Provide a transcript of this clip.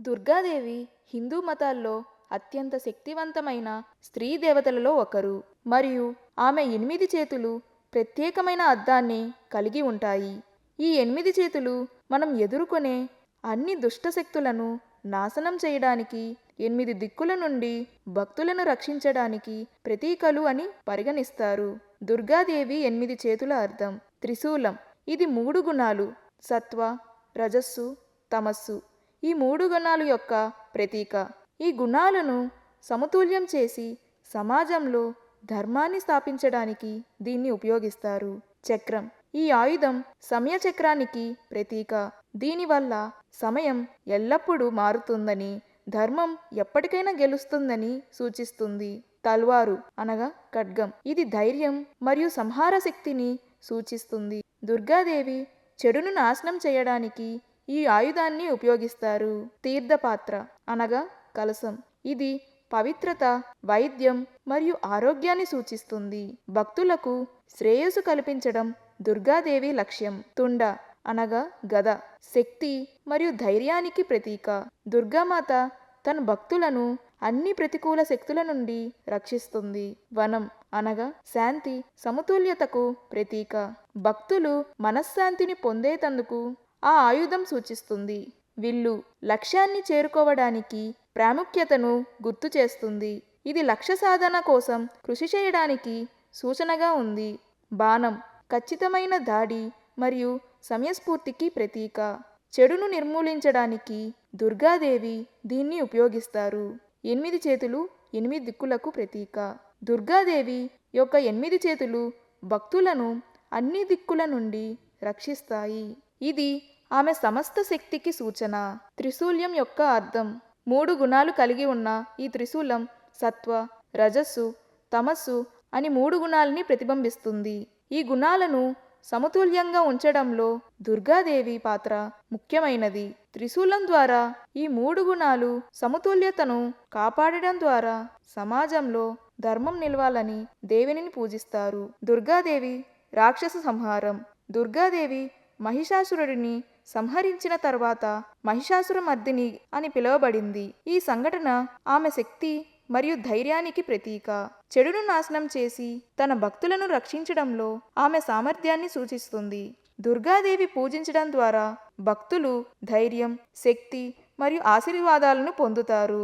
దుర్గాదేవి హిందూ మతాల్లో అత్యంత శక్తివంతమైన స్త్రీ దేవతలలో ఒకరు మరియు ఆమె 8 చేతులు ప్రత్యేకమైన అర్థాన్ని కలిగి ఉంటాయి. ఈ 8 చేతులు మనం ఎదుర్కొనే అన్ని దుష్టశక్తులను నాశనం చేయడానికి, 8 దిక్కుల నుండి భక్తులను రక్షించడానికి ప్రతీకలు అని పరిగణిస్తారు. దుర్గాదేవి 8 చేతుల అర్థం: త్రిశూలం. ఇది 3 గుణాలు: సత్వ, రజస్సు, తమస్సు. ఈ 3 గుణాలు యొక్క ప్రతీక. ఈ గుణాలను సమతుల్యం చేసి సమాజంలో ధర్మాన్ని స్థాపించడానికి దీన్ని ఉపయోగిస్తారు. చక్రం. ఈ ఆయుధం సమయచక్రానికి ప్రతీక. దీనివల్ల సమయం ఎల్లప్పుడూ మారుతుందని, ధర్మం ఎప్పటికైనా గెలుస్తుందని సూచిస్తుంది. తల్వారు అనగా ఖడ్గం. ఇది ధైర్యం మరియు సంహార శక్తిని సూచిస్తుంది. దుర్గాదేవి చెడును నాశనం చేయడానికి ఈ ఆయుధాన్ని ఉపయోగిస్తారు. తీర్థపాత్ర అనగా కలశం. ఇది పవిత్రత, వైద్యం మరియు ఆరోగ్యాన్ని సూచిస్తుంది. భక్తులకు శ్రేయస్సు కల్పించడం దుర్గాదేవి లక్ష్యం. తుండ అనగా గద. శక్తి మరియు ధైర్యానికి ప్రతీక. దుర్గామాత తన భక్తులను అన్ని ప్రతికూల శక్తుల నుండి రక్షిస్తుంది. వనం అనగా శాంతి, సమతుల్యతకు ప్రతీక. భక్తులు మనశ్శాంతిని పొందేతందుకు ఆ ఆయుధం సూచిస్తుంది. విల్లు లక్ష్యాన్ని చేరుకోవడానికి ప్రాముఖ్యతను గుర్తు చేస్తుంది. ఇది లక్ష్య సాధన కోసం కృషి చేయడానికి సూచనగా ఉంది. బాణం ఖచ్చితమైన దాడి మరియు సమయస్ఫూర్తికి ప్రతీక. చెడును నిర్మూలించడానికి దుర్గాదేవి దీన్ని ఉపయోగిస్తారు. 8 చేతులు 8 దిక్కులకు ప్రతీక. దుర్గాదేవి యొక్క 8 చేతులు భక్తులను అన్ని దిక్కుల నుండి రక్షిస్తాయి. ఇది ఆమె సమస్త శక్తికి సూచన. త్రిశూల్యం యొక్క అర్థం: 3 గుణాలు కలిగి ఉన్న ఈ త్రిశూలం సత్వ, రజస్సు, తమస్సు అని 3 గుణాలని ప్రతిబింబిస్తుంది. ఈ గుణాలను సమతుల్యంగా ఉంచడంలో దుర్గాదేవి పాత్ర ముఖ్యమైనది. త్రిశూలం ద్వారా ఈ 3 గుణాలు సమతుల్యతను కాపాడడం ద్వారా సమాజంలో ధర్మం నిలవాలని దేవిని పూజిస్తారు. దుర్గాదేవి రాక్షస సంహారం. దుర్గాదేవి మహిషాసురుడిని సంహరించిన తర్వాత మహిషాసురమర్దిని అని పిలువబడింది. ఈ సంఘటన ఆమె శక్తి మరియు ధైర్యానికి ప్రతీక. చెడును నాశనం చేసి తన భక్తులను రక్షించడంలో ఆమె సామర్థ్యాన్ని సూచిస్తుంది. దుర్గాదేవి పూజించడం ద్వారా భక్తులు ధైర్యం, శక్తి మరియు ఆశీర్వాదాలను పొందుతారు.